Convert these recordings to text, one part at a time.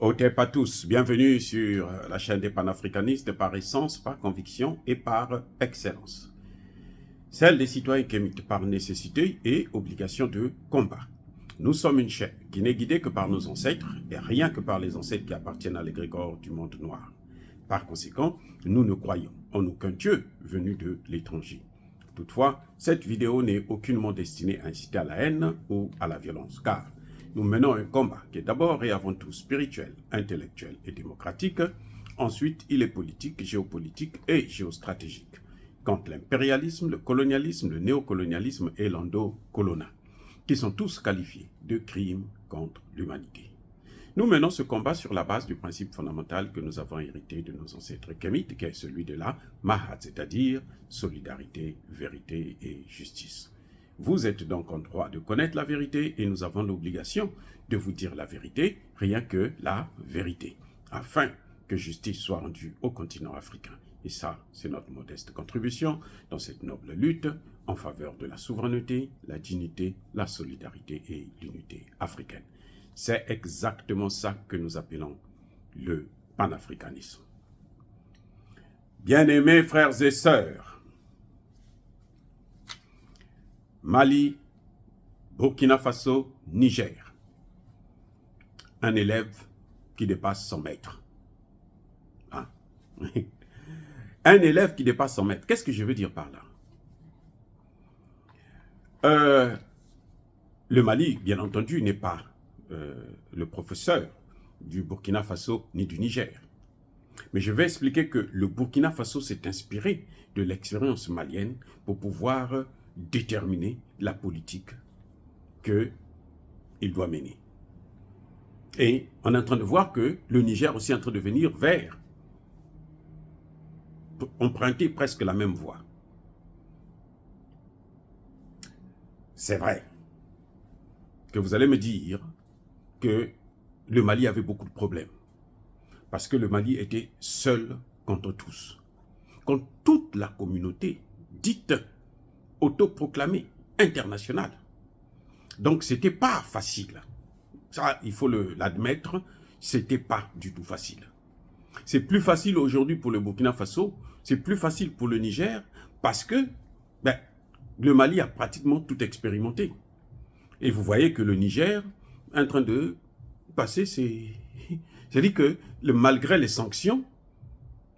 Otep à tous, bienvenue sur la chaîne des panafricanistes par essence, par conviction et par excellence. Celle des citoyens kémites par nécessité et obligation de combat. Nous sommes une chaîne qui n'est guidée que par nos ancêtres et rien que par les ancêtres qui appartiennent à l'égrégore du monde noir. Par conséquent, nous ne croyons en aucun Dieu venu de l'étranger. Toutefois, cette vidéo n'est aucunement destinée à inciter à la haine ou à la violence, car nous menons un combat qui est d'abord et avant tout spirituel, intellectuel et démocratique. Ensuite, il est politique, géopolitique et géostratégique, contre l'impérialisme, le colonialisme, le néocolonialisme et l'endocolona, qui sont tous qualifiés de crimes contre l'humanité. Nous menons ce combat sur la base du principe fondamental que nous avons hérité de nos ancêtres kémites, qui est celui de la Mahat, c'est-à-dire solidarité, vérité et justice. Vous êtes donc en droit de connaître la vérité et nous avons l'obligation de vous dire la vérité, rien que la vérité, afin que justice soit rendue au continent africain. Et ça, c'est notre modeste contribution dans cette noble lutte en faveur de la souveraineté, la dignité, la solidarité et l'unité africaine. C'est exactement ça que nous appelons le panafricanisme. Bien-aimés frères et sœurs, Mali, Burkina Faso, Niger. Un élève qui dépasse son maître. Hein? Un élève qui dépasse son maître. Qu'est-ce que je veux dire par là? Le Mali, bien entendu, n'est pas le professeur du Burkina Faso ni du Niger. Mais je vais expliquer que le Burkina Faso s'est inspiré de l'expérience malienne pour pouvoir déterminer la politique qu'il doit mener. Et on est en train de voir que le Niger aussi est en train de venir vers emprunter presque la même voie. C'est vrai que vous allez me dire que le Mali avait beaucoup de problèmes. Parce que le Mali était seul contre tous. Contre toute la communauté dite autoproclamée, internationale. Donc, ce n'était pas facile. Ça, il faut l'admettre, ce n'était pas du tout facile. C'est plus facile aujourd'hui pour le Burkina Faso, c'est plus facile pour le Niger, parce que le Mali a pratiquement tout expérimenté. Et vous voyez que le Niger est en train de passer ses... C'est-à-dire que malgré les sanctions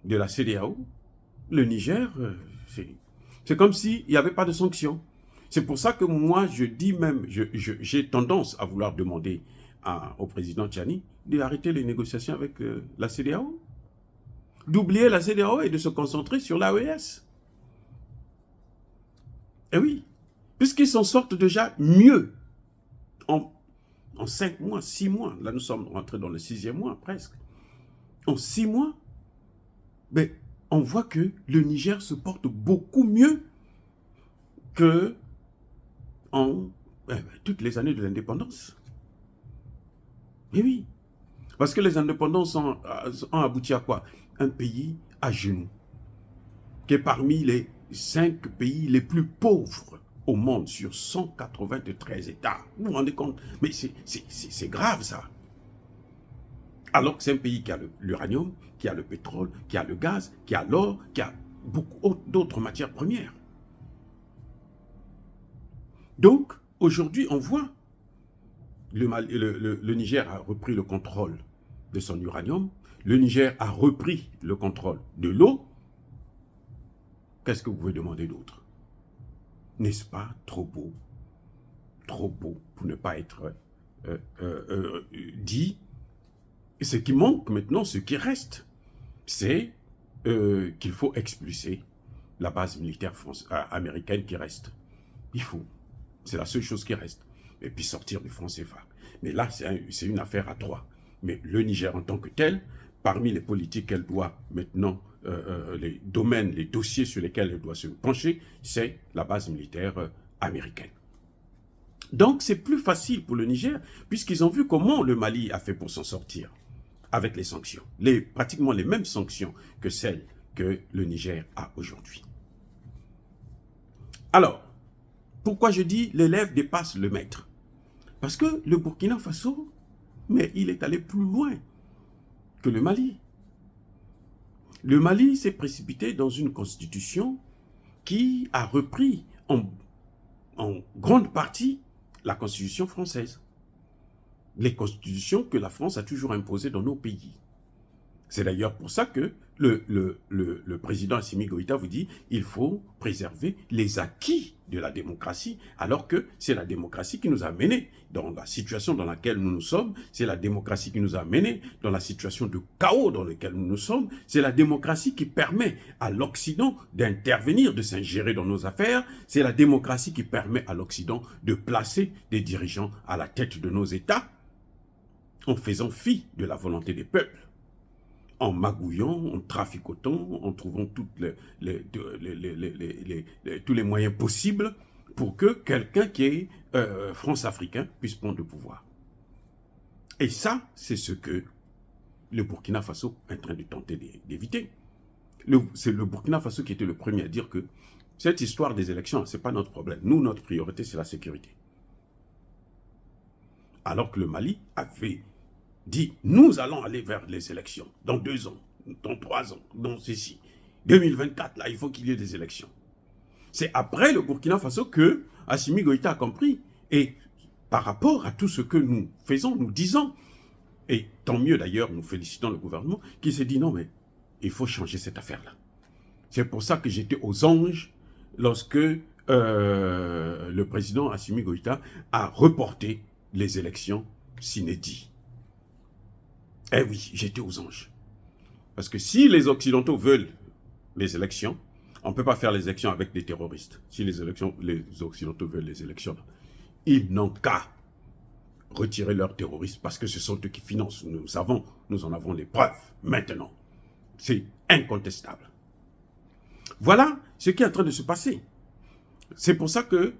de la CEDEAO, le Niger, c'est comme s'il n'y avait pas de sanctions. C'est pour ça que moi, je dis même, j'ai tendance à vouloir demander au président Tchani d'arrêter les négociations avec la CEDEAO, d'oublier la CEDEAO et de se concentrer sur l'AES. Et oui, puisqu'ils s'en sortent déjà mieux en 5 mois, 6 mois, là nous sommes rentrés dans le 6e mois presque, en 6 mois, on voit que le Niger se porte beaucoup mieux que en toutes les années de l'indépendance. Et oui, parce que les indépendances ont abouti à quoi? Un pays à genoux, qui est parmi les 5 pays les plus pauvres au monde sur 193 États. Vous vous rendez compte? Mais c'est grave ça. Alors que c'est un pays qui a l'uranium, qui a le pétrole, qui a le gaz, qui a l'or, qui a beaucoup d'autres matières premières. Donc, aujourd'hui, on voit le Niger a repris le contrôle de son uranium, le Niger a repris le contrôle de l'eau. Qu'est-ce que vous pouvez demander d'autre? N'est-ce pas trop beau pour ne pas être dit? Et ce qui manque maintenant, ce qui reste, c'est qu'il faut expulser la base militaire américaine qui reste. Il faut. C'est la seule chose qui reste. Et puis sortir du franc CFA. Mais là, c'est une affaire à 3. Mais le Niger en tant que tel, parmi les politiques qu'elle doit maintenant, les domaines, les dossiers sur lesquels elle doit se pencher, c'est la base militaire américaine. Donc, c'est plus facile pour le Niger, puisqu'ils ont vu comment le Mali a fait pour s'en sortir avec les sanctions. Pratiquement les mêmes sanctions que celles que le Niger a aujourd'hui. Alors, pourquoi je dis l'élève dépasse le maître? Parce que le Burkina Faso, mais il est allé plus loin. que le Mali. Le Mali s'est précipité dans une constitution qui a repris en grande partie la constitution française. Les constitutions que la France a toujours imposées dans nos pays. C'est d'ailleurs pour ça que le président Assimi Goïta vous dit il faut préserver les acquis de la démocratie, alors que c'est la démocratie qui nous a menés dans la situation dans laquelle nous nous sommes, c'est la démocratie qui nous a menés dans la situation de chaos dans laquelle nous nous sommes, c'est la démocratie qui permet à l'Occident d'intervenir, de s'ingérer dans nos affaires, c'est la démocratie qui permet à l'Occident de placer des dirigeants à la tête de nos États en faisant fi de la volonté des peuples, en magouillant, en traficotant, en trouvant tous les moyens possibles pour que quelqu'un qui est France-africain puisse prendre le pouvoir. Et ça, c'est ce que le Burkina Faso est en train de tenter d'éviter. C'est le Burkina Faso qui était le premier à dire que cette histoire des élections, ce n'est pas notre problème. Nous, notre priorité, c'est la sécurité. Alors que le Mali avait dit, nous allons aller vers les élections, dans 2 ans, dans 3 ans, dans ceci. 2024, là, il faut qu'il y ait des élections. C'est après le Burkina Faso que Assimi Goïta a compris. Et par rapport à tout ce que nous faisons, nous disons, et tant mieux d'ailleurs, nous félicitons le gouvernement, qui s'est dit non, mais il faut changer cette affaire-là. C'est pour ça que j'étais aux anges lorsque le président Assimi Goïta a reporté les élections s'inédit. Eh oui, j'étais aux anges. Parce que si les Occidentaux veulent les élections, on ne peut pas faire les élections avec des terroristes. Si les Occidentaux veulent les élections, ils n'ont qu'à retirer leurs terroristes parce que ce sont eux qui financent. Nous en avons les preuves maintenant. C'est incontestable. Voilà ce qui est en train de se passer. C'est pour ça que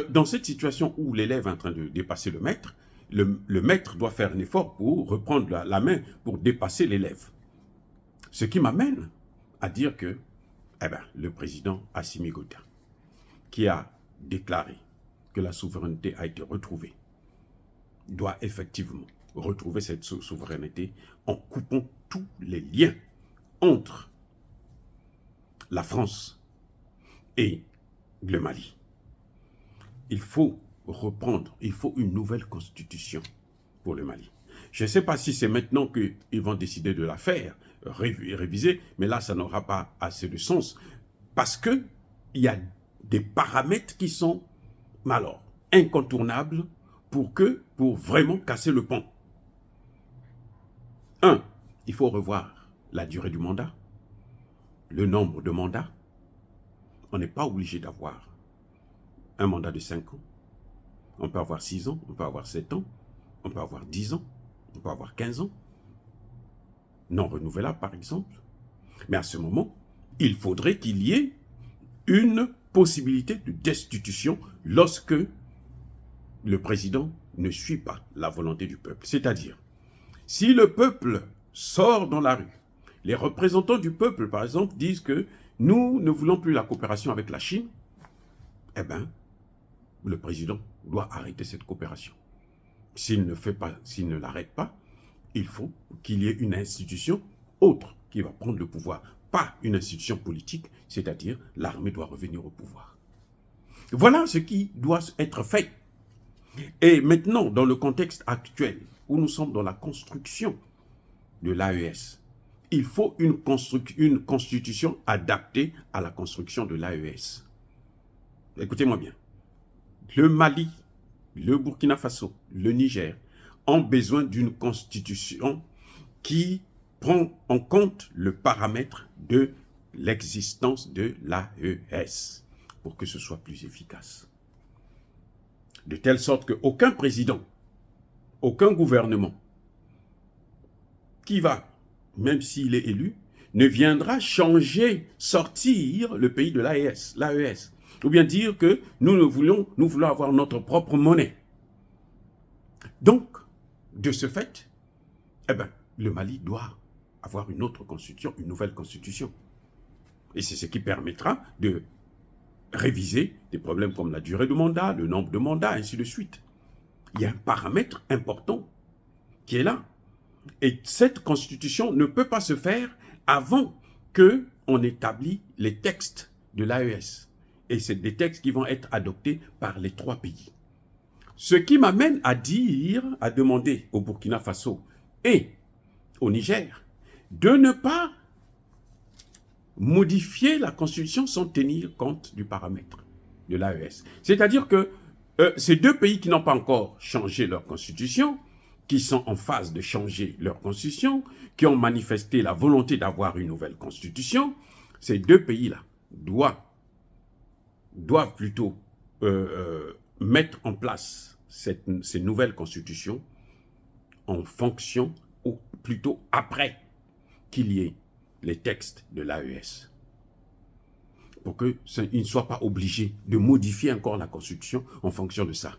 dans cette situation où l'élève est en train de dépasser le maître, le maître doit faire un effort pour reprendre la main, pour dépasser l'élève. Ce qui m'amène à dire que le président Assimi Goïta, qui a déclaré que la souveraineté a été retrouvée, doit effectivement retrouver cette souveraineté en coupant tous les liens entre la France et le Mali. Il faut reprendre, il faut une nouvelle constitution pour le Mali. Je ne sais pas si c'est maintenant qu'ils vont décider de la faire, réviser, mais là, ça n'aura pas assez de sens, parce qu'il y a des paramètres qui sont, alors, incontournables pour vraiment casser le pont. 1, il faut revoir la durée du mandat, le nombre de mandats. On n'est pas obligé d'avoir un mandat de 5 ans. On peut avoir 6 ans, on peut avoir 7 ans, on peut avoir 10 ans, on peut avoir 15 ans. Non renouvelable, par exemple. Mais à ce moment, il faudrait qu'il y ait une possibilité de destitution lorsque le président ne suit pas la volonté du peuple. C'est-à-dire, si le peuple sort dans la rue, les représentants du peuple, par exemple, disent que nous ne voulons plus la coopération avec la Chine, le président doit arrêter cette coopération. S'il ne l'arrête pas, il faut qu'il y ait une institution autre qui va prendre le pouvoir, pas une institution politique, c'est-à-dire l'armée doit revenir au pouvoir. Voilà ce qui doit être fait. Et maintenant, dans le contexte actuel, où nous sommes dans la construction de l'AES, il faut une constitution adaptée à la construction de l'AES. Écoutez-moi bien. Le Mali, le Burkina Faso, le Niger ont besoin d'une constitution qui prend en compte le paramètre de l'existence de l'AES pour que ce soit plus efficace. De telle sorte qu'aucun président, aucun gouvernement qui va, même s'il est élu, ne viendra changer, sortir le pays de l'AES. Ou bien dire que nous voulons avoir notre propre monnaie. Donc, de ce fait, le Mali doit avoir une autre constitution, une nouvelle constitution. Et c'est ce qui permettra de réviser des problèmes comme la durée de mandat, le nombre de mandats, ainsi de suite. Il y a un paramètre important qui est là. Et cette constitution ne peut pas se faire avant qu'on établit les textes de l'AES. Et c'est des textes qui vont être adoptés par les 3 pays. Ce qui m'amène à demander au Burkina Faso et au Niger de ne pas modifier la constitution sans tenir compte du paramètre de l'AES. C'est-à-dire que ces 2 pays qui n'ont pas encore changé leur constitution, qui sont en phase de changer leur constitution, qui ont manifesté la volonté d'avoir une nouvelle constitution, ces 2 pays-là doivent plutôt mettre en place ces nouvelles constitutions en fonction, ou plutôt après qu'il y ait les textes de l'AES, pour qu'ils ne soient pas obligés de modifier encore la constitution en fonction de ça.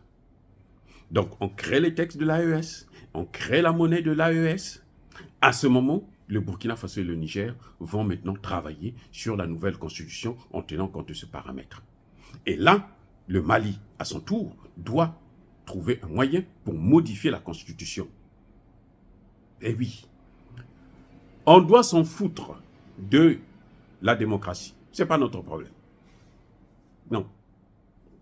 Donc on crée les textes de l'AES, on crée la monnaie de l'AES. À ce moment, le Burkina Faso et le Niger vont maintenant travailler sur la nouvelle constitution en tenant compte de ce paramètre. Et là, le Mali, à son tour, doit trouver un moyen pour modifier la constitution. Et oui, on doit s'en foutre de la démocratie. Ce n'est pas notre problème. Non.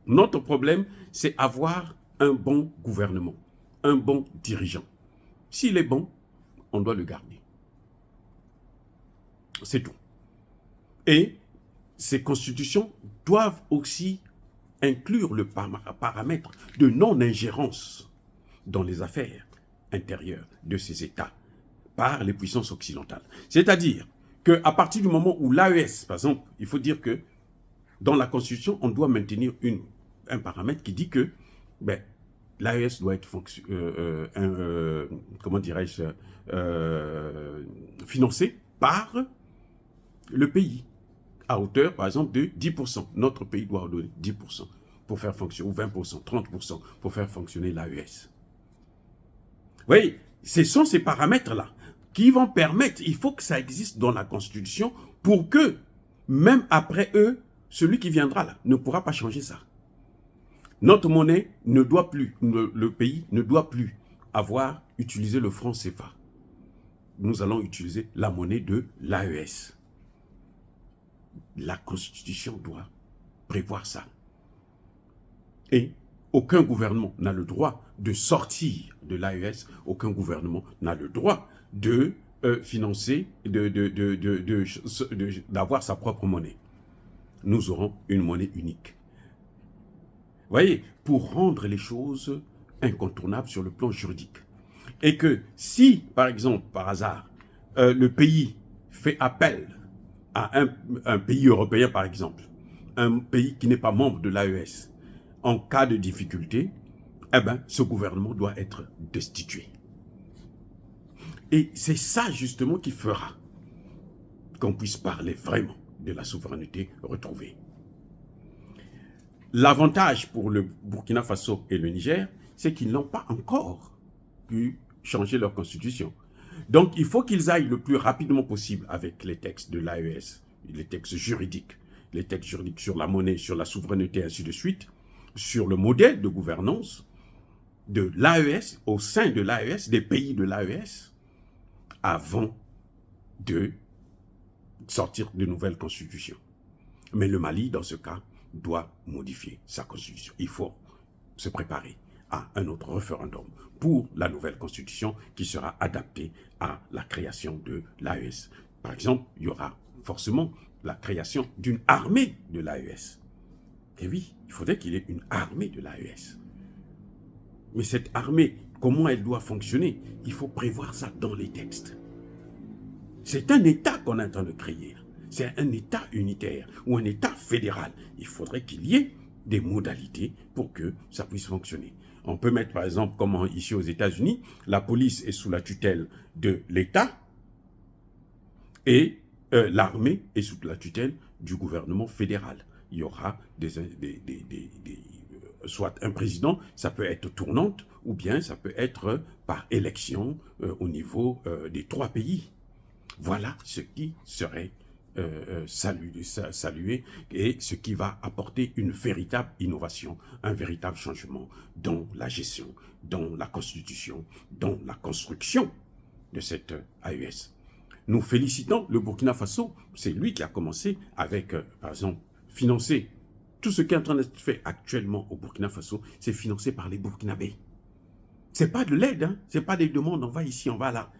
Notre problème, c'est avoir un bon gouvernement, un bon dirigeant. S'il est bon, on doit le garder. C'est tout. Et ces constitutions doivent aussi inclure le paramètre de non-ingérence dans les affaires intérieures de ces États par les puissances occidentales. C'est-à-dire qu'à partir du moment où l'AES, par exemple, il faut dire que dans la Constitution, on doit maintenir un paramètre qui dit que l'AES doit être financé par le pays, à hauteur, par exemple, de 10%. Notre pays doit donner 10% pour faire fonctionner, ou 20%, 30% pour faire fonctionner l'AES. Vous voyez, ce sont ces paramètres-là qui vont permettre, il faut que ça existe dans la Constitution pour que, même après eux, celui qui viendra là ne pourra pas changer ça. Notre monnaie ne doit plus, le pays ne doit plus avoir utilisé le franc CFA. Nous allons utiliser la monnaie de l'AES. La Constitution doit prévoir ça. Et aucun gouvernement n'a le droit de sortir de l'AES, aucun gouvernement n'a le droit de financer, d'avoir sa propre monnaie. Nous aurons une monnaie unique. Vous voyez, pour rendre les choses incontournables sur le plan juridique. Et que si, par exemple, par hasard, le pays fait appel à un pays européen, par exemple, un pays qui n'est pas membre de l'AES, en cas de difficulté, ce gouvernement doit être destitué. Et c'est ça justement qui fera qu'on puisse parler vraiment de la souveraineté retrouvée. L'avantage pour le Burkina Faso et le Niger, c'est qu'ils n'ont pas encore pu changer leur constitution. Donc il faut qu'ils aillent le plus rapidement possible avec les textes de l'AES, les textes juridiques sur la monnaie, sur la souveraineté, ainsi de suite, sur le modèle de gouvernance de l'AES, au sein de l'AES, des pays de l'AES, avant de sortir de nouvelles constitutions. Mais le Mali, dans ce cas, doit modifier sa constitution. Il faut se préparer à un autre référendum pour la nouvelle constitution qui sera adaptée à la création de l'AES. Par exemple, il y aura forcément la création d'une armée de l'AES. Et oui, il faudrait qu'il y ait une armée de l'AES. Mais cette armée, comment elle doit fonctionner? Il faut prévoir ça dans les textes. C'est un État qu'on est en train de créer. C'est un État unitaire ou un État fédéral. Il faudrait qu'il y ait des modalités pour que ça puisse fonctionner. On peut mettre par exemple, comme ici aux États-Unis, la police est sous la tutelle de l'État et l'armée est sous la tutelle du gouvernement fédéral. Il y aura soit un président, ça peut être tournante, ou bien ça peut être par élection au niveau des 3 pays. Voilà ce qui serait salué et ce qui va apporter une véritable innovation, un véritable changement dans la gestion, dans la constitution, dans la construction de cette AES. Nous félicitons le Burkina Faso, c'est lui qui a commencé avec, par exemple, financer. Tout ce qui est en train d'être fait actuellement au Burkina Faso, c'est financé par les Burkinabés. Ce n'est pas de l'aide, hein? Ce n'est pas des demandes, on va ici, on va là.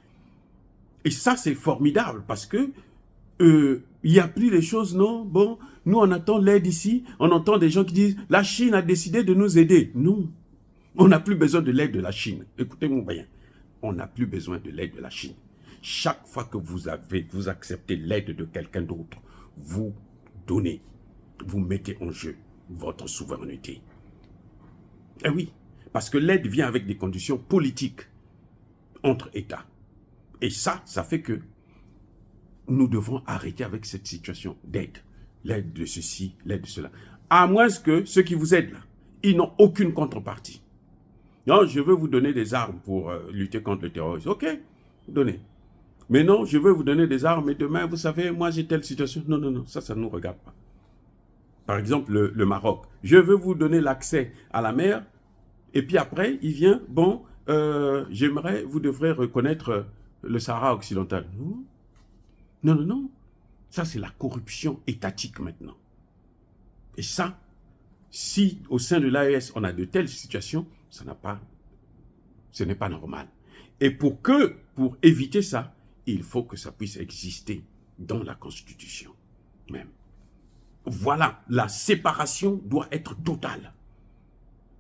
Et ça, c'est formidable parce que il n'y a plus les choses, non, bon, nous on attend l'aide ici, on entend des gens qui disent, la Chine a décidé de nous aider. Non, on n'a plus besoin de l'aide de la Chine. Écoutez-moi bien, on n'a plus besoin de l'aide de la Chine. Chaque fois que vous acceptez l'aide de quelqu'un d'autre, vous donnez, vous mettez en jeu votre souveraineté. Eh oui, parce que l'aide vient avec des conditions politiques entre États. Et ça fait que nous devons arrêter avec cette situation d'aide. L'aide de ceci, l'aide de cela. À moins que ceux qui vous aident là, ils n'ont aucune contrepartie. Non, je veux vous donner des armes pour lutter contre le terrorisme. Ok, donnez. Mais non, je veux vous donner des armes et demain, vous savez, moi j'ai telle situation. Non, non, non, ça ne nous regarde pas. Par exemple, le Maroc. Je veux vous donner l'accès à la mer et puis après, il vient, bon, j'aimerais, vous devrez reconnaître le Sahara occidental. Non, non, non, non. Ça, c'est la corruption étatique maintenant. Et ça, si au sein de l'AES, on a de telles situations, ce n'est pas normal. Et pour éviter ça, il faut que ça puisse exister dans la Constitution même. Voilà, la séparation doit être totale.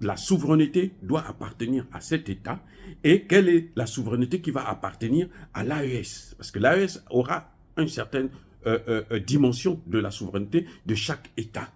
La souveraineté doit appartenir à cet État. Et quelle est la souveraineté qui va appartenir à l'AES? Parce que l'AES aura une certaine dimension de la souveraineté de chaque État.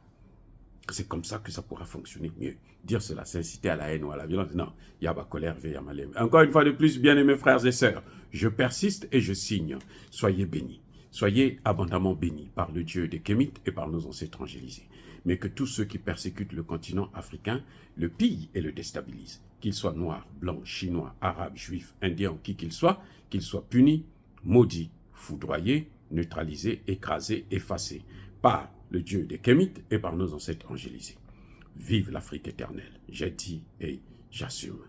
C'est comme ça que ça pourra fonctionner mieux. Dire cela, c'est inciter à la haine ou à la violence. Non, il y a ma colère, il y a ma lèvre. Encore une fois de plus, bien-aimés frères et sœurs, je persiste et je signe. Soyez bénis. Soyez abondamment bénis par le Dieu des Kémites et par nos ancêtres angélisés. Mais que tous ceux qui persécutent le continent africain le pillent et le déstabilisent. Qu'ils soient noirs, blancs, chinois, arabes, juifs, indiens, qui qu'ils soient punis, maudits, foudroyés, neutralisés, écrasés, effacés par le Dieu des Kémites et par nos ancêtres angélisés. Vive l'Afrique éternelle. J'ai dit et j'assume.